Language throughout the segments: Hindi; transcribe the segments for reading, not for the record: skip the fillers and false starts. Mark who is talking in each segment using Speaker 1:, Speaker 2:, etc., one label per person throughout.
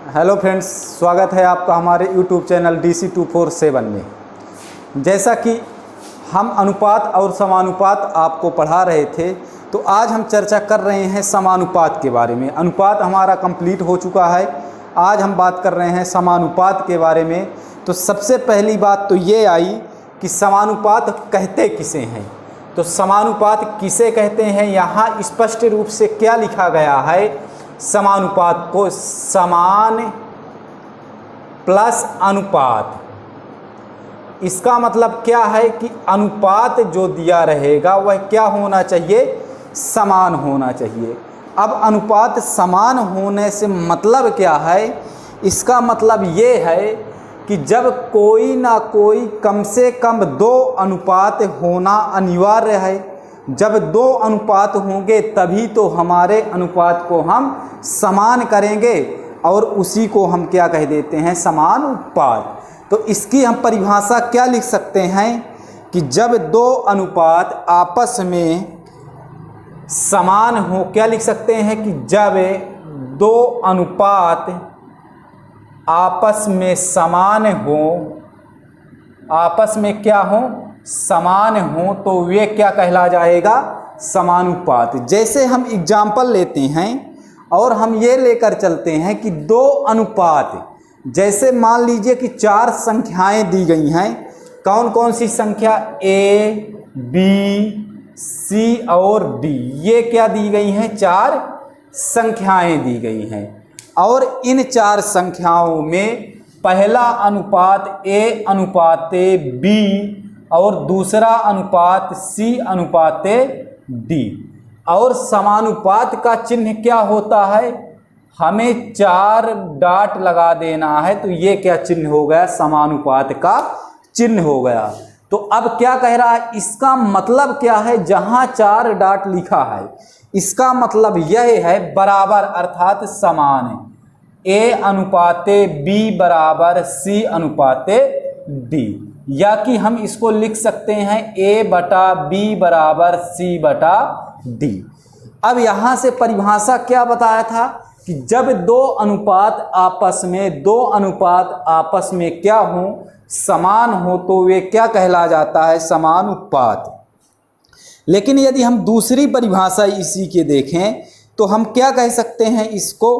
Speaker 1: हेलो फ्रेंड्स, स्वागत है आपका हमारे यूट्यूब चैनल DC247 में। जैसा कि हम अनुपात और समानुपात आपको पढ़ा रहे थे, तो आज हम चर्चा कर रहे हैं समानुपात के बारे में। अनुपात हमारा कंप्लीट हो चुका है, आज हम बात कर रहे हैं समानुपात के बारे में। तो सबसे पहली बात तो ये आई कि समानुपात कहते किसे हैं। तो समानुपात किसे कहते हैं, यहाँ स्पष्ट रूप से क्या लिखा गया है, समानुपात को समान प्लस अनुपात। इसका मतलब क्या है कि अनुपात जो दिया रहेगा वह क्या होना चाहिए, समान होना चाहिए। अब अनुपात समान होने से मतलब क्या है, इसका मतलब ये है कि जब कोई ना कोई कम से कम दो अनुपात होना अनिवार्य है। जब दो अनुपात होंगे तभी तो हमारे अनुपात को हम समान करेंगे और उसी को हम क्या कह देते हैं, समानुपात। तो इसकी हम परिभाषा क्या लिख सकते हैं कि जब दो अनुपात आपस में समान हो, क्या लिख सकते हैं कि जब दो अनुपात आपस में समान हो, आपस में क्या हो, समान हो, तो वे क्या कहला जाएगा, समानुपात। जैसे हम एग्जाम्पल लेते हैं और हम ये लेकर चलते हैं कि दो अनुपात, जैसे मान लीजिए कि चार संख्याएं दी गई हैं। कौन कौन सी संख्या, A, B, C और D, ये क्या दी गई हैं, चार संख्याएं दी गई हैं। और इन चार संख्याओं में पहला अनुपात A अनुपात B और दूसरा अनुपात C अनुपात D। और समानुपात का चिन्ह क्या होता है, हमें चार डॉट लगा देना है, तो ये क्या चिन्ह हो गया, समानुपात का चिन्ह हो गया। तो अब क्या कह रहा है, इसका मतलब क्या है, जहां चार डॉट लिखा है इसका मतलब यह है बराबर अर्थात समान। A अनुपात B बराबर C अनुपात D, या कि हम इसको लिख सकते हैं A बटा B बराबर C बटा D। अब यहाँ से परिभाषा क्या बताया था कि जब दो अनुपात आपस में क्या हो, समान हो, तो वे क्या कहला जाता है, समानुपात। लेकिन यदि हम दूसरी परिभाषा इसी के देखें तो हम क्या कह सकते हैं इसको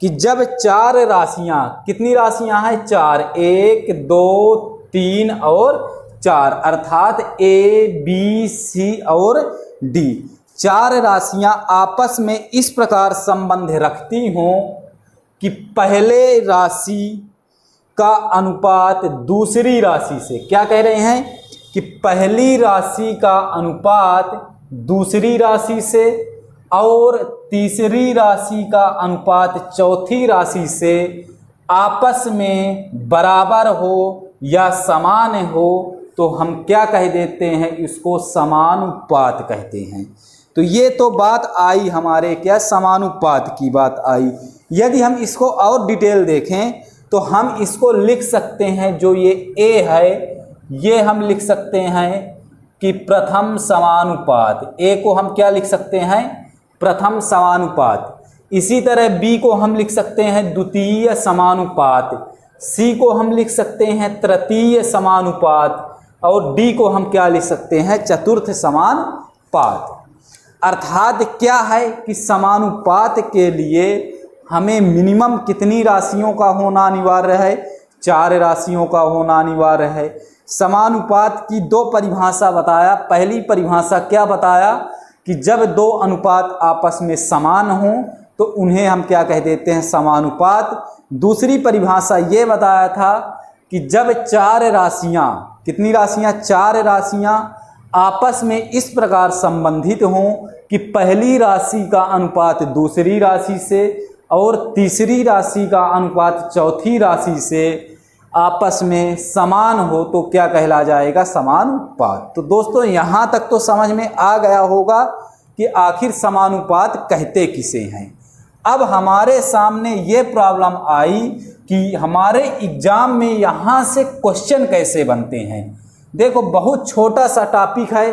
Speaker 1: कि जब चार राशियां, कितनी राशियां हैं, चार, 1 2 3 और 4, अर्थात A B C और D, चार राशियां आपस में इस प्रकार संबंध रखती हों कि पहले राशि का अनुपात दूसरी राशि से, क्या कह रहे हैं कि पहली राशि का अनुपात दूसरी राशि से और तीसरी राशि का अनुपात चौथी राशि से आपस में बराबर हो या समान हो, तो हम क्या कह देते हैं, इसको समानुपात कहते हैं। तो ये तो बात आई हमारे क्या, समानुपात की बात आई। यदि हम इसको और डिटेल देखें तो हम इसको लिख सकते हैं, जो ये A है ये हम लिख सकते हैं कि प्रथम समानुपात। A को हम क्या लिख सकते हैं, प्रथम समानुपात। इसी तरह B को हम लिख सकते हैं द्वितीय समानुपात, C को हम लिख सकते हैं तृतीय समानुपात और D को हम क्या लिख सकते हैं, चतुर्थ समानुपात। अर्थात क्या है कि समानुपात के लिए हमें मिनिमम कितनी राशियों का होना अनिवार्य है, चार राशियों का होना अनिवार्य है। समानुपात की दो परिभाषा बताया। पहली परिभाषा क्या बताया कि जब दो अनुपात आपस में समान हों तो उन्हें हम क्या कह देते हैं, समानुपात। दूसरी परिभाषा ये बताया था कि जब चार राशियां, कितनी राशियां, चार राशियां आपस में इस प्रकार संबंधित हों कि पहली राशि का अनुपात दूसरी राशि से और तीसरी राशि का अनुपात चौथी राशि से आपस में समान हो, तो क्या कहला जाएगा, समानुपात। तो दोस्तों यहाँ तक तो समझ में आ गया होगा कि आखिर समानुपात कहते किसे हैं। अब हमारे सामने ये प्रॉब्लम आई कि हमारे एग्जाम में यहाँ से क्वेश्चन कैसे बनते हैं। देखो बहुत छोटा सा टॉपिक है,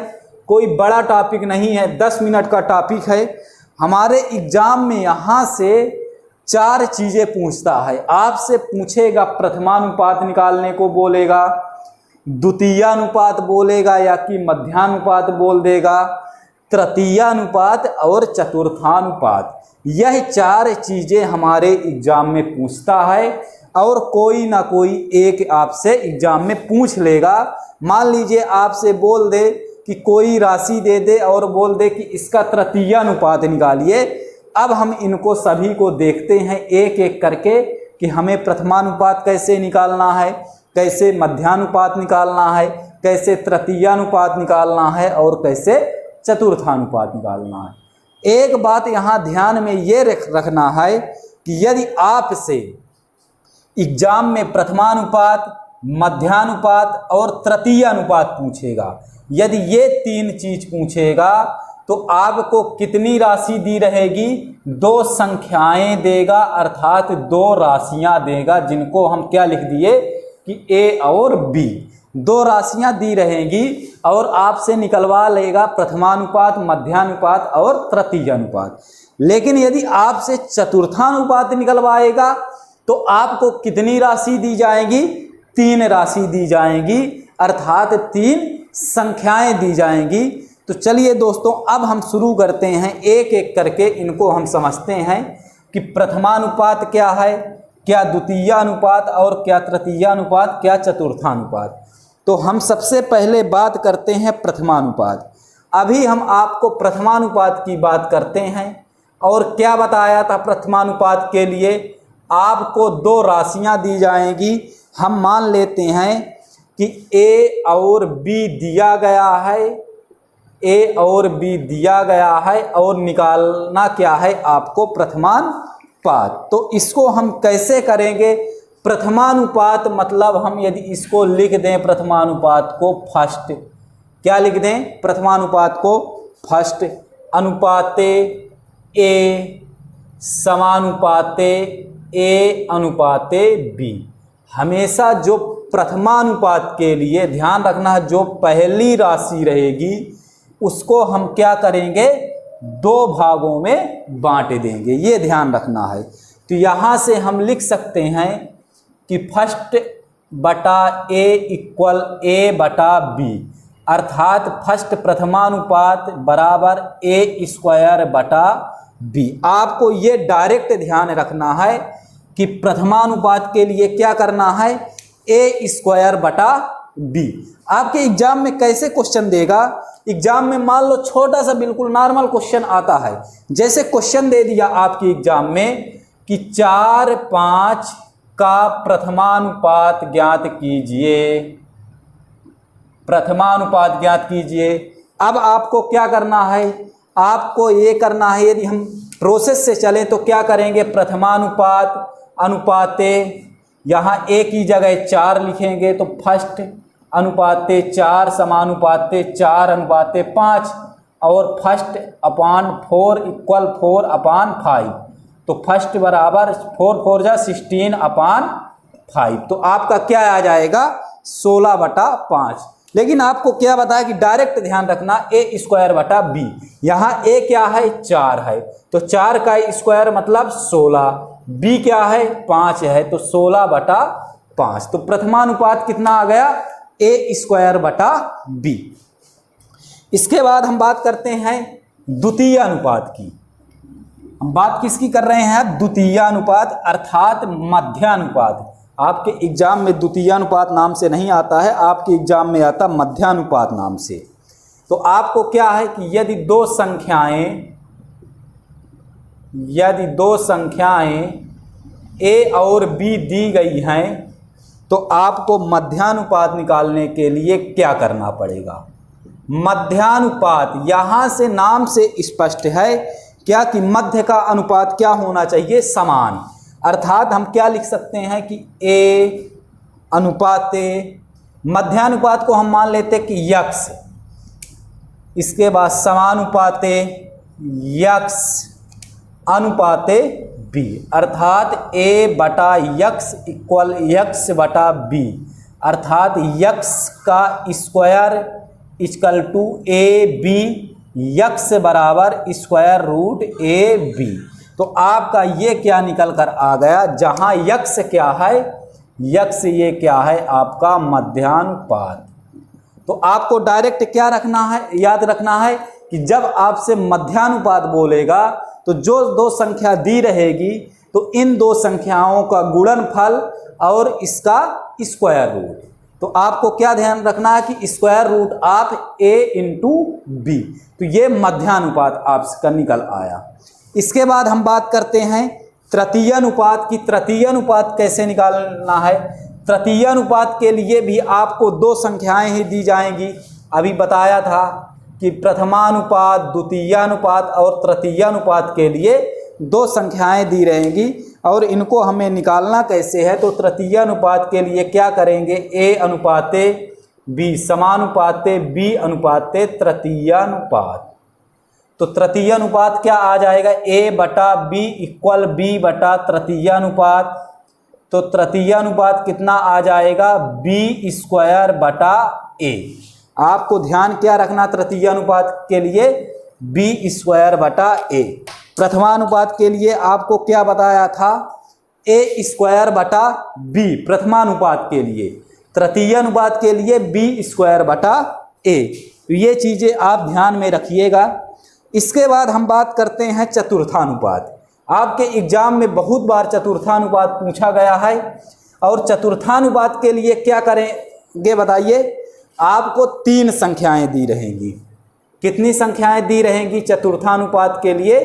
Speaker 1: कोई बड़ा टॉपिक नहीं है, 10 मिनट का टॉपिक है। हमारे एग्जाम में यहाँ से 4 चीजें पूछता है। आपसे पूछेगा प्रथमानुपात निकालने को बोलेगा, द्वितीयानुपात बोलेगा या कि मध्यानुपात बोल देगा, तृतीयानुपात और चतुर्थानुपात। यह 4 चीजें हमारे एग्जाम में पूछता है और कोई ना कोई एक आपसे एग्जाम में पूछ लेगा। मान लीजिए आपसे बोल दे कि कोई राशि दे दे और बोल दे कि इसका तृतीयानुपात निकालिए। अब हम इनको सभी को देखते हैं एक एक करके कि हमें प्रथमानुपात कैसे निकालना है, कैसे मध्यानुपात निकालना है, कैसे तृतीयानुपात निकालना है और कैसे चतुर्थानुपात निकालना है। एक बात यहाँ ध्यान में ये रखना है कि यदि आपसे एग्जाम में प्रथमानुपात, मध्यानुपात और तृतीयानुपात पूछेगा, यदि ये 3 चीज पूछेगा तो आपको कितनी राशि दी रहेगी? 2 संख्याएं देगा, अर्थात 2 राशियां देगा, जिनको हम क्या लिख दिए कि ए और बी। 2 राशियां दी रहेंगी और आपसे निकलवा लेगा प्रथमानुपात, मध्यानुपात और तृतीयानुपात। लेकिन यदि आपसे चतुर्थानुपात निकलवाएगा तो आपको कितनी राशि दी जाएगी? 3 राशि दी जाएंगी, अर्थात 3 संख्याएं दी जाएंगी। तो चलिए दोस्तों, अब हम शुरू करते हैं, एक एक करके इनको हम समझते हैं कि प्रथमानुपात क्या है, क्या द्वितीयानुपात और क्या तृतीयानुपात, क्या चतुर्थानुपात। तो हम सबसे पहले बात करते हैं प्रथमानुपात। अभी हम आपको प्रथमानुपात की बात करते हैं और क्या बताया था प्रथमानुपात के लिए? आपको 2 राशियां दी जाएंगी। हम मान लेते हैं कि ए और बी दिया गया है, ए और बी दिया गया है और निकालना क्या है आपको? प्रथमानुपात। तो इसको हम कैसे करेंगे? प्रथमानुपात मतलब हम यदि इसको लिख दें प्रथमानुपात को फर्स्ट, क्या लिख दें? प्रथमानुपात को फर्स्ट, अनुपाते ए समानुपाते ए अनुपाते बी। हमेशा जो प्रथमानुपात के लिए ध्यान रखना है, जो पहली राशि रहेगी उसको हम क्या करेंगे? 2 भागों में बांट देंगे, ये ध्यान रखना है। तो यहाँ से हम लिख सकते हैं कि फर्स्ट बटा ए इक्वल ए बटा बी, अर्थात फर्स्ट प्रथमानुपात बराबर ए स्क्वायर बटा बी। आपको ये डायरेक्ट ध्यान रखना है कि प्रथमानुपात के लिए क्या करना है? ए स्क्वायर बटा बी। आपके एग्जाम में कैसे क्वेश्चन देगा? एग्जाम में मान लो छोटा सा बिल्कुल नॉर्मल क्वेश्चन आता है, जैसे क्वेश्चन दे दिया आपके एग्जाम में कि 4, 5 का प्रथमानुपात ज्ञात कीजिए, प्रथमानुपात ज्ञात कीजिए। अब आपको क्या करना है? आपको ये करना है, यदि हम प्रोसेस से चलें तो क्या करेंगे? प्रथमानुपात, अनुपाते, यहाँ ए की जगह 4 लिखेंगे तो फर्स्ट अनुपाते 4 समानुपाते 4 अनुपाते 5 और फर्स्ट अपॉन 4 इक्वल 4 अपॉन 5। तो फर्स्ट बराबर 4 4 जा 16 अपॉन 5। तो आपका क्या आ जाएगा? 16 बटा 5। लेकिन आपको क्या बताया कि डायरेक्ट ध्यान रखना ए स्क्वायर बटा बी। यहाँ ए क्या है? 4 है, तो 4 का स्क्वायर मतलब 16, बी क्या है? 5 है, तो 16 बटा 5। तो प्रथमानुपात कितना आ गया? ए स्क्वायर बटा बी। इसके बाद हम बात करते हैं द्वितीयानुपात की। हम बात किसकी कर रहे हैं? द्वितीयानुपात अर्थात मध्यानुपात। आपके एग्जाम में द्वितीयानुपात नाम से नहीं आता है, आपके एग्जाम में आता मध्यानुपात नाम से। तो आपको क्या है कि यदि 2 संख्याएं ए और बी दी गई हैं तो आपको मध्यानुपात निकालने के लिए क्या करना पड़ेगा? मध्यानुपात यहाँ से नाम से स्पष्ट है क्या कि मध्य का अनुपात क्या होना चाहिए? समान। अर्थात हम क्या लिख सकते हैं कि ए अनुपाते, मध्यानुपात को हम मान लेते कि यक्स, इसके बाद समानुपाते यक्स अनुपाते बी, अर्थात ए बटा यक्स इक्वल यक्स बटा बी, अर्थात यक्स का square equal to A B, X बराबर स्क्वायर रूट ए बी। तो आपका ये क्या निकल कर आ गया, जहां यक्स क्या है, यक्स ये क्या है आपका मध्यानुपात। तो आपको डायरेक्ट क्या रखना है, याद रखना है कि जब आपसे मध्यानुपात बोलेगा तो जो दो संख्या दी रहेगी तो इन दो संख्याओं का गुणनफल और इसका स्क्वायर रूट। तो आपको क्या ध्यान रखना है कि square root of a into B. तो ये मध्यानुपात आपका निकल आया। इसके बाद हम बात करते हैं तृतीय अनुपात की। तृतीय अनुपात कैसे निकालना है। तृतीय अनुपात के लिए भी आपको दो संख्याएं ही दी जाएंगी। अभी बताया था कि प्रथमानुपात, द्वितीयानुपात और तृतीयानुपात के लिए दो संख्याएं दी रहेंगी और इनको हमें निकालना कैसे है। तो तृतीय अनुपात के लिए क्या करेंगे, a अनुपाते b समानुपाते b अनुपाते तृतीयानुपात। तो तृतीय अनुपात क्या आ जाएगा, a बटा b इक्वल b बटा तृतीयानुपात। तो तृतीयानुपात कितना आ जाएगा, b स्क्वायर बटा a। आपको ध्यान क्या रखना तृतीयानुपात के लिए, b स्क्वायर बटा a। प्रथमानुपात के लिए आपको क्या बताया था, a स्क्वायर बटा b प्रथमानुपात के लिए। तृतीय अनुपात के लिए b स्क्वायर बटा a। तो ये चीज़ें आप ध्यान में रखिएगा। इसके बाद हम बात करते हैं चतुर्थानुपात। आपके एग्जाम में बहुत बार चतुर्थानुपात पूछा गया है और चतुर्थानुपात के लिए क्या करेंगे बताइए। आपको तीन संख्याएं दी रहेंगी। कितनी संख्याएं दी रहेंगी चतुर्थानुपात के लिए,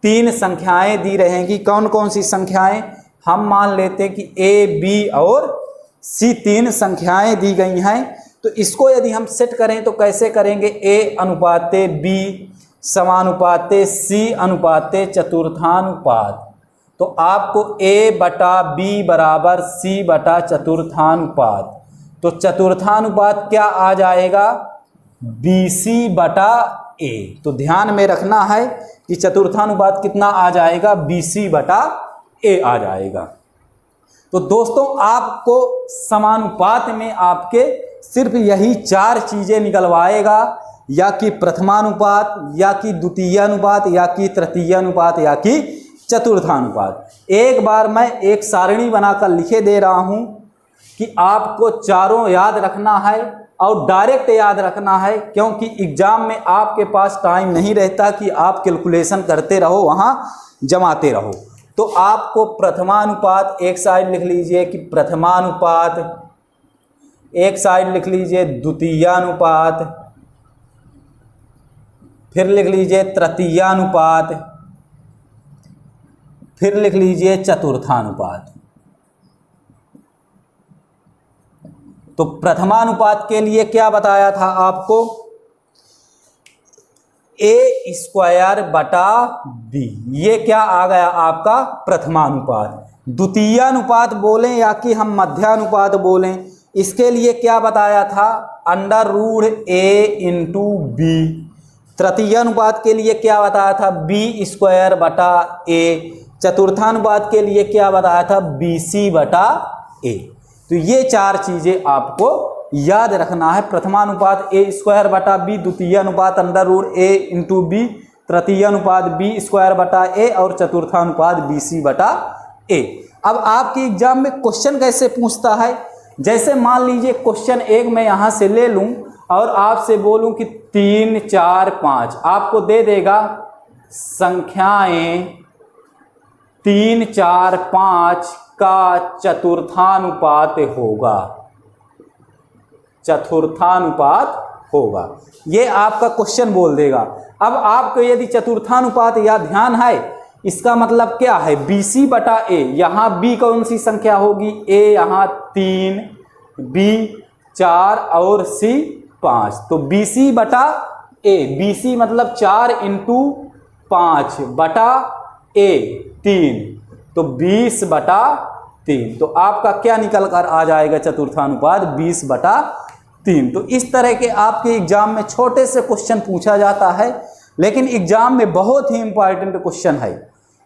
Speaker 1: तीन संख्याएं दी रहेंगी। कौन कौन सी संख्याएं, हम मान लेते हैं कि a, b और c तीन संख्याएं दी गई हैं। तो इसको यदि हम सेट करें तो कैसे करेंगे, a अनुपाते b समानुपाते c अनुपाते चतुर्थानुपात। तो आपको a बटा b बराबर c बटा चतुर्थानुपात। तो चतुर्थानुपात क्या आ जाएगा, bc बटा a। तो ध्यान में रखना है कि चतुर्थानुपात कितना आ जाएगा, bc बटा a आ जाएगा। तो दोस्तों आपको समानुपात में आपके सिर्फ यही चार चीज़ें निकलवाएगा, या कि प्रथमानुपात, या कि द्वितीयानुपात, या कि तृतीयानुपात, या कि चतुर्थानुपात। एक बार मैं एक सारणी बनाकर लिखे दे रहा हूं कि आपको चारों याद रखना है और डायरेक्ट याद रखना है, क्योंकि एग्जाम में आपके पास टाइम नहीं रहता कि आप कैलकुलेशन करते रहो, वहां जमाते रहो। तो आपको प्रथमानुपात एक साइड लिख लीजिए कि प्रथमानुपात, एक साइड लिख लीजिए द्वितीयानुपात, फिर लिख लीजिए तृतीयानुपात, फिर लिख लीजिए चतुर्थानुपात। तो प्रथमानुपात के लिए क्या बताया था आपको, a स्क्वायर बटा b। ये क्या आ गया आपका प्रथमानुपात। द्वितीयानुपात बोलें या कि हम मध्यानुपात बोलें, इसके लिए क्या बताया था, under root a into b। तृतीयानुपात के लिए क्या बताया था, b स्क्वायर बटा a। चतुर्थानुपात के लिए क्या बताया था, bc बटा a। तो ये चार चीज़ें आपको याद रखना है। प्रथमानुपात a स्क्वायर बटा b, द्वितीयानुपात under root a into b, तृतीयानुपात b स्क्वायर बटा a और चतुर्थानुपात bc बटा a। अब आपके एग्जाम में क्वेश्चन कैसे पूछता है, जैसे मान लीजिए क्वेश्चन एक मैं यहाँ से ले लूँ और आपसे बोलूँ कि 3, 4, 5, आपको दे देगा संख्याएं 3, 4, 5 का चतुर्थानुपात होगा, चतुर्थानुपात होगा, ये आपका क्वेश्चन बोल देगा। अब आपको यदि चतुर्थानुपात या ध्यान है, इसका मतलब क्या है, bc बटा a। यहाँ b कौन सी संख्या होगी, a यहाँ 3, b 4 और c 5। तो bc बटा a, bc मतलब 4 इंटू 5 बटा a 3, तो 20 बटा 3। तो आपका क्या निकल कर आ जाएगा, चतुर्थानुपात 20 बटा 3। तो इस तरह के आपके एग्जाम में छोटे से क्वेश्चन पूछा जाता है, लेकिन एग्जाम में बहुत ही इंपॉर्टेंट क्वेश्चन है,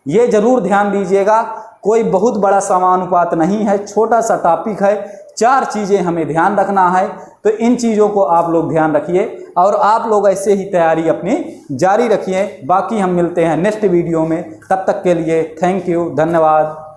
Speaker 1: ये जरूर ध्यान दीजिएगा। कोई बहुत बड़ा समानुपात नहीं है, छोटा सा टॉपिक है। 4 चीज़ें हमें ध्यान रखना है, तो इन चीज़ों को आप लोग ध्यान रखिए और आप लोग ऐसे ही तैयारी अपनी जारी रखिए। बाकी हम मिलते हैं नेक्स्ट वीडियो में, तब तक के लिए थैंक यू, धन्यवाद।